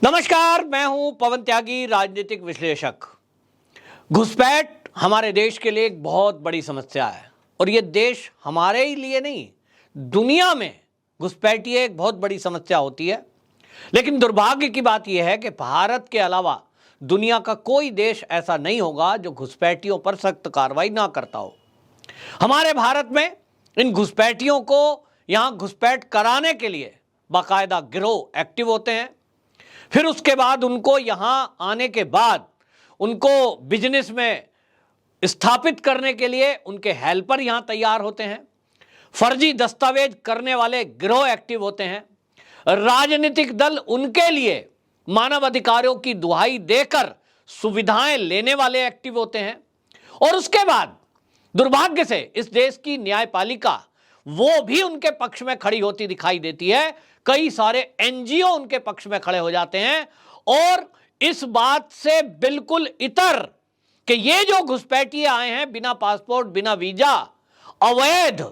नमस्कार, मैं हूं पवन त्यागी, राजनीतिक विश्लेषक। घुसपैठ हमारे देश के लिए एक बहुत बड़ी समस्या है और ये देश हमारे ही लिए नहीं, दुनिया में घुसपैठिए एक बहुत बड़ी समस्या होती है। लेकिन दुर्भाग्य की बात यह है कि भारत के अलावा दुनिया का कोई देश ऐसा नहीं होगा जो घुसपैठियों पर सख्त कार्रवाई ना करता हो। हमारे भारत में इन घुसपैठियों को यहां घुसपैठ कराने के लिए बाकायदा गिरोह एक्टिव होते हैं। फिर उसके बाद उनको यहां आने के बाद उनको बिजनेस में स्थापित करने के लिए उनके हेल्पर यहां तैयार होते हैं। फर्जी दस्तावेज करने वाले गिरोह एक्टिव होते हैं। राजनीतिक दल उनके लिए मानव अधिकारों की दुहाई देकर सुविधाएं लेने वाले एक्टिव होते हैं। और उसके बाद दुर्भाग्य से इस देश की न्यायपालिका वो भी उनके पक्ष में खड़ी होती दिखाई देती है। कई सारे एनजीओ उनके पक्ष में खड़े हो जाते हैं और इस बात से बिल्कुल इतर कि ये जो घुसपैठिए आए हैं बिना पासपोर्ट, बिना वीजा, अवैध,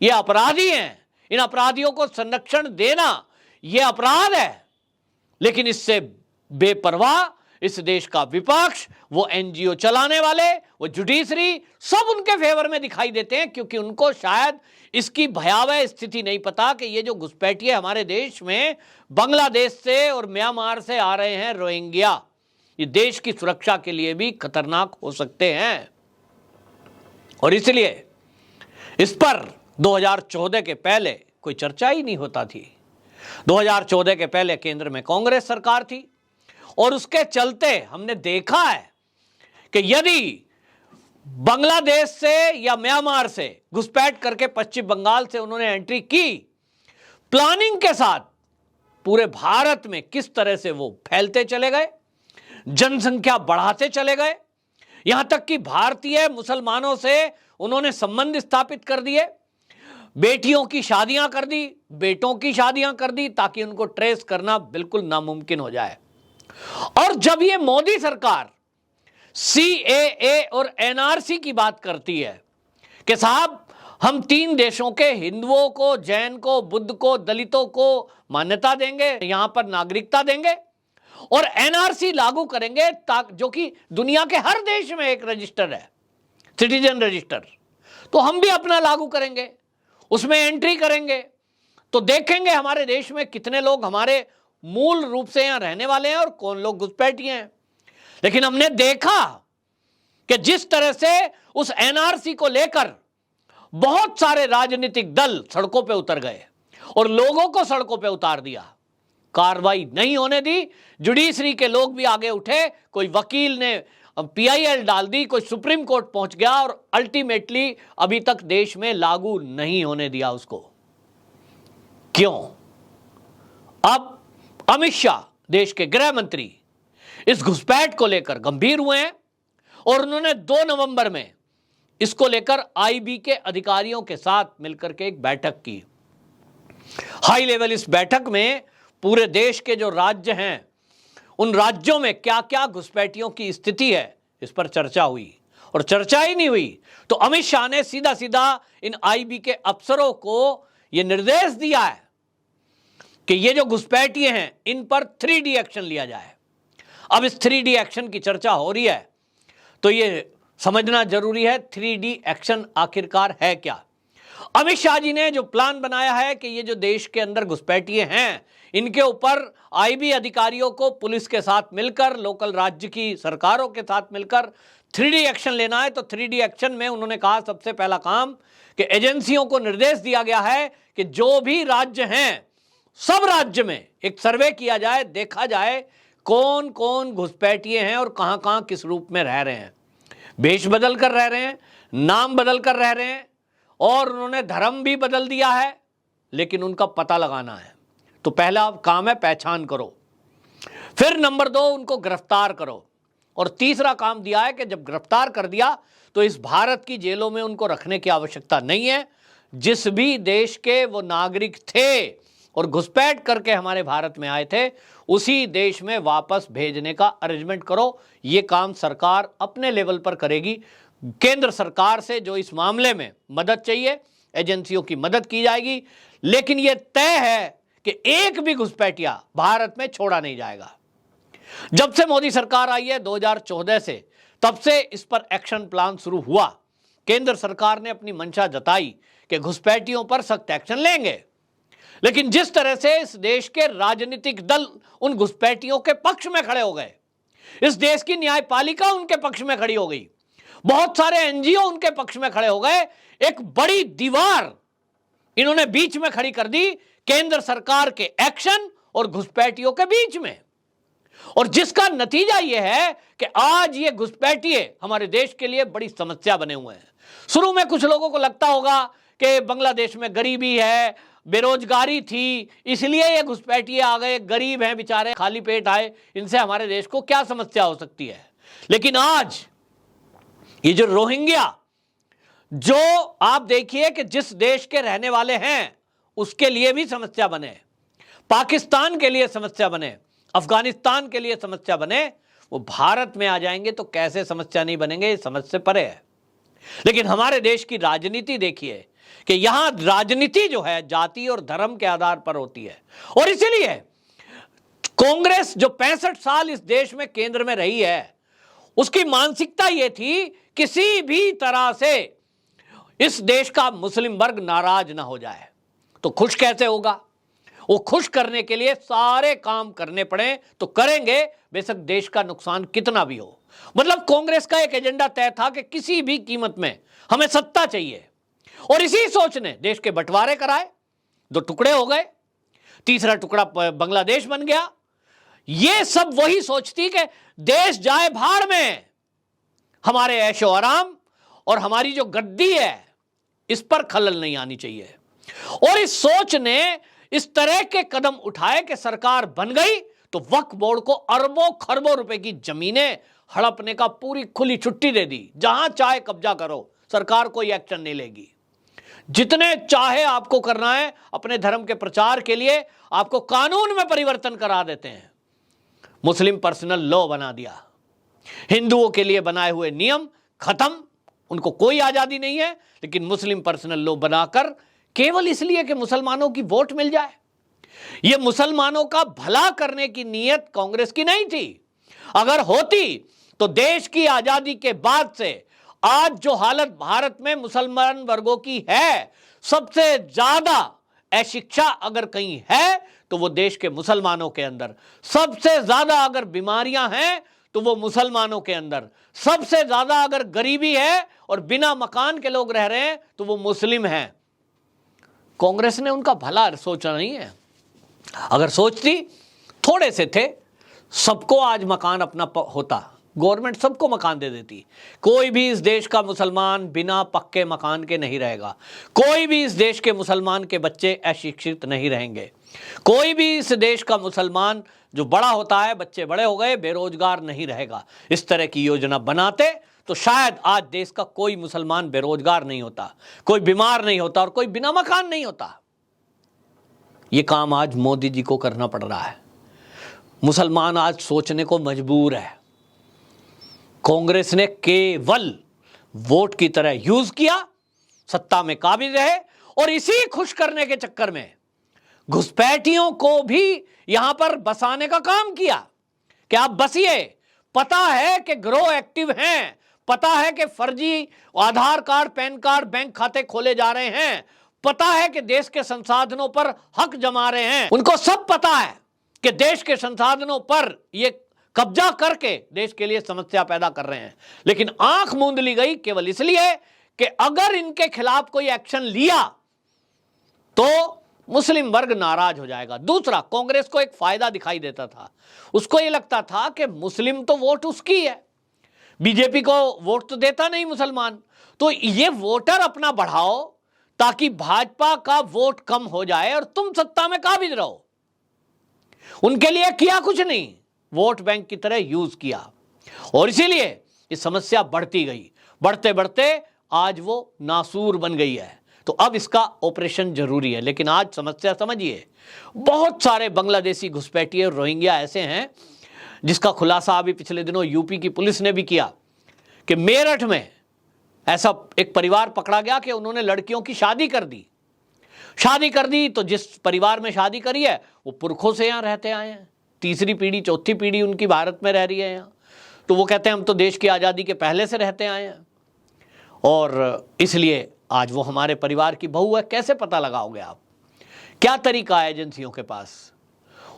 ये अपराधी हैं। इन अपराधियों को संरक्षण देना ये अपराध है। लेकिन इससे बेपरवाह इस देश का विपक्ष, वो एनजीओ चलाने वाले, वो जुडिशरी, सब उनके फेवर में दिखाई देते हैं, क्योंकि उनको शायद इसकी भयावह स्थिति नहीं पता कि ये जो घुसपैठिए हमारे देश में बांग्लादेश से और म्यांमार से आ रहे हैं, रोहिंग्या, ये देश की सुरक्षा के लिए भी खतरनाक हो सकते हैं। और इसलिए इस पर 2014 के पहले कोई चर्चा ही नहीं होता थी। 2014 के पहले केंद्र में कांग्रेस सरकार थी और उसके चलते हमने देखा है कि यदि बांग्लादेश से या म्यांमार से घुसपैठ करके पश्चिम बंगाल से उन्होंने एंट्री की, प्लानिंग के साथ पूरे भारत में किस तरह से वो फैलते चले गए, जनसंख्या बढ़ाते चले गए, यहां तक कि भारतीय मुसलमानों से उन्होंने संबंध स्थापित कर दिए, बेटियों की शादियां कर दी, बेटों की शादियां कर दी, ताकि उनको ट्रेस करना बिल्कुल नामुमकिन हो जाए। और जब ये मोदी सरकार सीएए और एनआरसी की बात करती है कि साहब हम 3 देशों के हिंदुओं को, जैन को, बुद्ध को, दलितों को मान्यता देंगे, यहां पर नागरिकता देंगे और एनआरसी लागू करेंगे, जो कि दुनिया के हर देश में एक रजिस्टर है, सिटीजन रजिस्टर, तो हम भी अपना लागू करेंगे, उसमें एंट्री करेंगे, तो देखेंगे हमारे देश में कितने लोग हमारे मूल रूप से यहां रहने वाले हैं और कौन लोग घुसपैठिए हैं। लेकिन हमने देखा कि जिस तरह से उस एनआरसी को लेकर बहुत सारे राजनीतिक दल सड़कों पे उतर गए और लोगों को सड़कों पे उतार दिया, कार्रवाई नहीं होने दी। जुडिशरी के लोग भी आगे उठे, कोई वकील ने पीआईएल डाल दी, कोई सुप्रीम कोर्ट पहुंच गया और अल्टीमेटली अभी तक देश में लागू नहीं होने दिया उसको। क्यों? अब अमित शाह, देश के गृह मंत्री, इस घुसपैठ को लेकर गंभीर हुए हैं और उन्होंने 2 नवंबर में इसको लेकर आईबी के अधिकारियों के साथ मिलकर के एक बैठक की। हाई लेवल इस बैठक में पूरे देश के जो राज्य हैं, उन राज्यों में क्या क्या घुसपैठियों की स्थिति है, इस पर चर्चा हुई। और चर्चा ही नहीं हुई तो अमित शाह ने सीधा सीधा इन आईबी के अफसरों को यह निर्देश दिया है कि ये जो घुसपैठिए हैं इन पर 3D एक्शन लिया जाए। अब इस 3D एक्शन की चर्चा हो रही है तो ये समझना जरूरी है 3D एक्शन आखिरकार है क्या। अमित शाह जी ने जो प्लान बनाया है कि ये जो देश के अंदर घुसपैठिए हैं, इनके ऊपर आईबी अधिकारियों को पुलिस के साथ मिलकर, लोकल राज्य की सरकारों के साथ मिलकर 3D एक्शन लेना है। तो 3D एक्शन में उन्होंने कहा सबसे पहला काम कि एजेंसियों को निर्देश दिया गया है कि जो भी राज्य हैं, सब राज्य में एक सर्वे किया जाए, देखा जाए कौन कौन घुसपैठिए हैं और कहां कहां किस रूप में रह रहे हैं, भेष बदल कर रह रहे हैं, नाम बदल कर रह रहे हैं और उन्होंने धर्म भी बदल दिया है, लेकिन उनका पता लगाना है। तो पहला काम है पहचान करो, फिर नंबर 2 उनको गिरफ्तार करो और तीसरा काम दिया है कि जब गिरफ्तार कर दिया तो इस भारत की जेलों में उनको रखने की आवश्यकता नहीं है। जिस भी देश के वो नागरिक थे और घुसपैठ करके हमारे भारत में आए थे, उसी देश में वापस भेजने का अरेंजमेंट करो। ये काम सरकार अपने लेवल पर करेगी। केंद्र सरकार से जो इस मामले में मदद चाहिए, एजेंसियों की मदद की जाएगी। लेकिन यह तय है कि एक भी घुसपैठिया भारत में छोड़ा नहीं जाएगा। जब से मोदी सरकार आई है 2014 से, तब से इस पर एक्शन प्लान शुरू हुआ। केंद्र सरकार ने अपनी मंशा जताई कि घुसपैठियों पर सख्त एक्शन लेंगे, लेकिन जिस तरह से इस देश के राजनीतिक दल उन घुसपैठियों के पक्ष में खड़े हो गए, इस देश की न्यायपालिका उनके पक्ष में खड़ी हो गई, बहुत सारे एनजीओ उनके पक्ष में खड़े हो गए, एक बड़ी दीवार इन्होंने बीच में खड़ी कर दी केंद्र सरकार के एक्शन और घुसपैठियों के बीच में। और जिसका नतीजा यह है कि आज ये घुसपैठिए हमारे देश के लिए बड़ी समस्या बने हुए हैं। शुरू में कुछ लोगों को लगता होगा कि बांग्लादेश में गरीबी है, बेरोजगारी थी, इसलिए ये घुसपैठिए आ गए, गरीब हैं बेचारे, खाली पेट आए, इनसे हमारे देश को क्या समस्या हो सकती है। लेकिन आज ये जो रोहिंग्या, जो आप देखिए कि जिस देश के रहने वाले हैं उसके लिए भी समस्या बने, पाकिस्तान के लिए समस्या बने, अफगानिस्तान के लिए समस्या बने, वो भारत में आ जाएंगे तो कैसे समस्या नहीं बनेंगे, ये समझ से परे है। लेकिन हमारे देश की राजनीति देखिए कि यहां राजनीति जो है जाति और धर्म के आधार पर होती है। और इसीलिए कांग्रेस जो 65 साल इस देश में केंद्र में रही है, उसकी मानसिकता यह थी किसी भी तरह से इस देश का मुस्लिम वर्ग नाराज ना हो जाए। तो खुश कैसे होगा? वो खुश करने के लिए सारे काम करने पड़े तो करेंगे, बेशक देश का नुकसान कितना भी हो। मतलब कांग्रेस का एक एजेंडा तय था कि किसी भी कीमत में हमें सत्ता चाहिए, और इसी सोच ने देश के बंटवारे कराए, 2 टुकड़े हो गए, तीसरा टुकड़ा बांग्लादेश बन गया। ये सब वही सोच थी कि देश जाए भाड़ में, हमारे ऐशो आराम और हमारी जो गद्दी है इस पर खलल नहीं आनी चाहिए। और इस सोच ने इस तरह के कदम उठाए कि सरकार बन गई तो वक्फ बोर्ड को अरबों खरबों रुपए की जमीनें हड़पने का पूरी खुली छुट्टी दे दी, जहां चाहे कब्जा करो, सरकार कोई एक्शन नहीं लेगी। जितने चाहे आपको करना है अपने धर्म के प्रचार के लिए, आपको कानून में परिवर्तन करा देते हैं। मुस्लिम पर्सनल लॉ बना दिया, हिंदुओं के लिए बनाए हुए नियम खत्म, उनको कोई आजादी नहीं है। लेकिन मुस्लिम पर्सनल लॉ बनाकर केवल इसलिए कि मुसलमानों की वोट मिल जाए, यह मुसलमानों का भला करने की नीयत कांग्रेस की नहीं थी। अगर होती तो देश की आजादी के बाद से आज जो हालत भारत में मुसलमान वर्गों की है, सबसे ज्यादा अशिक्षा अगर कहीं है तो वो देश के मुसलमानों के अंदर, सबसे ज्यादा अगर बीमारियां हैं तो वो मुसलमानों के अंदर, सबसे ज्यादा अगर गरीबी है और बिना मकान के लोग रह रहे हैं तो वो मुस्लिम हैं। कांग्रेस ने उनका भला सोचा नहीं है। अगर सोचती, थोड़े से थे, सबको आज मकान अपना होता, गवर्नमेंट सबको मकान दे देती। कोई भी इस देश का मुसलमान बिना पक्के मकान के नहीं रहेगा, कोई भी इस देश के मुसलमान के बच्चे अशिक्षित नहीं रहेंगे, कोई भी इस देश का मुसलमान जो बड़ा होता है, बच्चे बड़े हो गए, बेरोजगार नहीं रहेगा। इस तरह की योजना बनाते तो शायद आज देश का कोई मुसलमान बेरोजगार नहीं होता, कोई बीमार नहीं होता और कोई बिना मकान नहीं होता। ये काम आज मोदी जी को करना पड़ रहा है। मुसलमान आज सोचने को मजबूर है। कांग्रेस ने केवल वोट की तरह यूज किया, सत्ता में काबिज रहे, और इसी खुश करने के चक्कर में घुसपैठियों को भी यहां पर बसाने का काम किया कि आप बसिए। पता है कि गिरोह एक्टिव हैं, पता है कि फर्जी आधार कार्ड, पैन कार्ड, बैंक खाते खोले जा रहे हैं, पता है कि देश के संसाधनों पर हक जमा रहे हैं, उनको सब पता है कि देश के संसाधनों पर ये कब्जा करके देश के लिए समस्या पैदा कर रहे हैं। लेकिन आंख मूंद ली गई केवल इसलिए कि अगर इनके खिलाफ कोई एक्शन लिया तो मुस्लिम वर्ग नाराज हो जाएगा। दूसरा, कांग्रेस को एक फायदा दिखाई देता था, उसको यह लगता था कि मुस्लिम तो वोट उसकी है, बीजेपी को वोट तो देता नहीं मुसलमान, तो ये वोटर अपना बढ़ाओ ताकि भाजपा का वोट कम हो जाए और तुम सत्ता में काबिज रहो। उनके लिए किया कुछ नहीं, वोट बैंक की तरह यूज किया, और इसीलिए ये समस्या बढ़ती गई, बढ़ते बढ़ते आज वो नासूर बन गई है। तो अब इसका ऑपरेशन जरूरी है। लेकिन आज समस्या समझिए, बहुत सारे बांग्लादेशी घुसपैठिए और रोहिंग्या ऐसे हैं जिसका खुलासा अभी पिछले दिनों यूपी की पुलिस ने भी किया कि मेरठ में ऐसा एक परिवार पकड़ा गया कि उन्होंने लड़कियों की शादी कर दी तो जिस परिवार में शादी करी है वो पुरखों से यहां रहते आए हैं, तीसरी पीढ़ी चौथी पीढ़ी उनकी भारत में रह रही है यहाँ। तो वो कहते हैं हम तो देश की आज़ादी के पहले से रहते आए हैं और इसलिए आज वो हमारे परिवार की बहू है। कैसे पता लगाओगे आप? क्या तरीका है एजेंसियों के पास?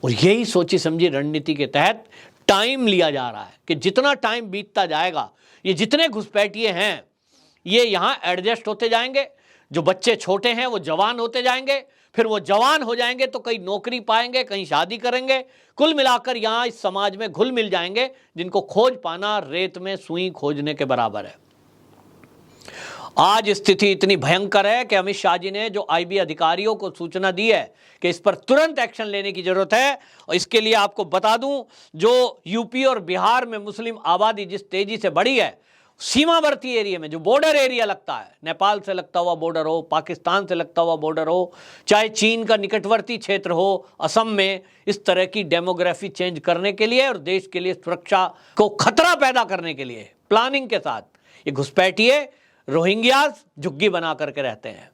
और यही सोची समझी रणनीति के तहत टाइम लिया जा रहा है कि जितना टाइम बीतता जाएगा ये जितने घुसपैठिए हैं ये यहाँ एडजस्ट होते जाएंगे। जो बच्चे छोटे हैं वो जवान होते जाएंगे, फिर वो जवान हो जाएंगे तो कहीं नौकरी पाएंगे, कहीं शादी करेंगे, कुल मिलाकर यहाँ इस समाज में घुल मिल जाएंगे, जिनको खोज पाना रेत में सुई खोजने के बराबर है। आज स्थिति इतनी भयंकर है कि अमित शाह जी ने जो आईबी अधिकारियों को सूचना दी है कि इस पर तुरंत एक्शन लेने की जरूरत है। और इसके लिए आपको बता दूं, जो यूपी और बिहार में मुस्लिम आबादी जिस तेजी से बढ़ी है, सीमावर्ती एरिया में जो बॉर्डर एरिया लगता है, नेपाल से लगता हुआ बॉर्डर हो, पाकिस्तान से लगता हुआ बॉर्डर हो, चाहे चीन का निकटवर्ती क्षेत्र हो, असम में, इस तरह की डेमोग्राफी चेंज करने के लिए और देश के लिए सुरक्षा को खतरा पैदा करने के लिए प्लानिंग के साथ ये घुसपैठिए रोहिंग्यास झुग्गी बना करके रहते हैं।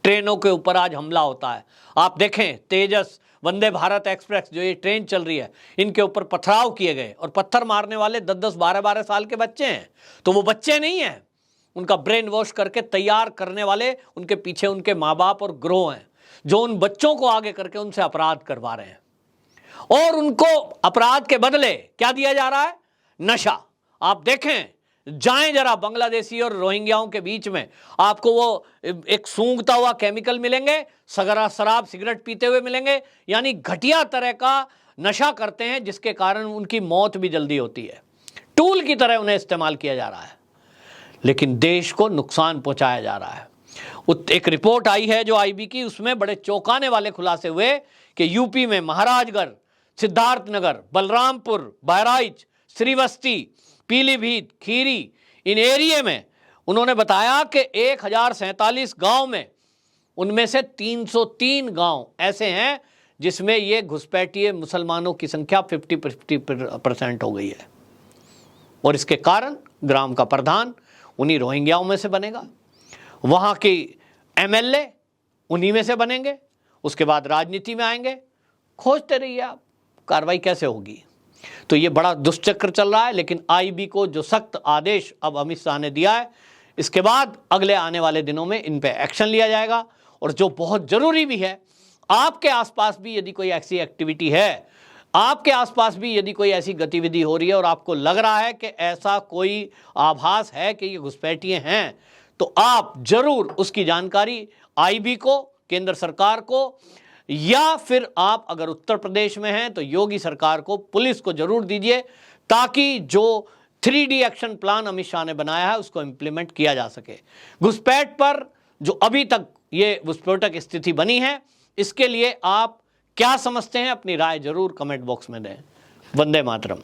ट्रेनों के ऊपर आज हमला होता है। आप देखें तेजस, वंदे भारत एक्सप्रेस जो ये ट्रेन चल रही है, इनके ऊपर पथराव किए गए और पत्थर मारने वाले 10-10, 12-12 साल के बच्चे हैं। तो वो बच्चे नहीं हैं, उनका ब्रेन वॉश करके तैयार करने वाले उनके पीछे उनके माँ बाप और ग्रोह हैं, जो उन बच्चों को आगे करके उनसे अपराध करवा रहे हैं। और उनको अपराध के बदले क्या दिया जा रहा है? नशा। आप देखें, जाएं जरा बांग्लादेशी और रोहिंग्याओं के बीच में, आपको वो एक सूंघता हुआ केमिकल मिलेंगे, सगरा शराब सिगरेट पीते हुए मिलेंगे, यानी घटिया तरह का नशा करते हैं जिसके कारण उनकी मौत भी जल्दी होती है। टूल की तरह उन्हें इस्तेमाल किया जा रहा है, लेकिन देश को नुकसान पहुंचाया जा रहा है। एक रिपोर्ट आई है जो आईबी की, उसमें बड़े चौंकाने वाले खुलासे हुए कि यूपी में महाराजगढ़, सिद्धार्थनगर, बलरामपुर, बहराइच, श्रीवस्ती, पीलीभीत, खीरी, इन एरिया में उन्होंने बताया कि 1047 गांव में उनमें से 303 गांव ऐसे हैं जिसमें ये घुसपैठिए मुसलमानों की संख्या 50% हो गई है। और इसके कारण ग्राम का प्रधान उन्हीं रोहिंग्याओं में से बनेगा, वहां की एमएलए उन्हीं में से बनेंगे, उसके बाद राजनीति में आएंगे। खोजते रहिए आप, कार्रवाई कैसे होगी। तो ये बड़ा दुष्चक्र चल रहा है। लेकिन आईबी को जो सख्त आदेश अब अमित शाह ने दिया है, इसके बाद अगले आने वाले दिनों में इन पे एक्शन लिया जाएगा। और जो बहुत जरूरी भी है, आपके आसपास भी यदि कोई ऐसी एक्टिविटी है, आपके आसपास भी यदि कोई ऐसी गतिविधि हो रही है और आपको लग रहा है कि ऐसा कोई आभास है कि ये घुसपैठिए हैं, तो आप जरूर उसकी जानकारी आईबी को, केंद्र सरकार को, या फिर आप अगर उत्तर प्रदेश में हैं तो योगी सरकार को, पुलिस को जरूर दीजिए, ताकि जो 3D action plan Amit Shah ने बनाया है उसको इंप्लीमेंट किया जा सके। घुसपैठ पर जो अभी तक ये विस्फोटक स्थिति बनी है, इसके लिए आप क्या समझते हैं? अपनी राय जरूर कमेंट बॉक्स में दें। वंदे मातरम।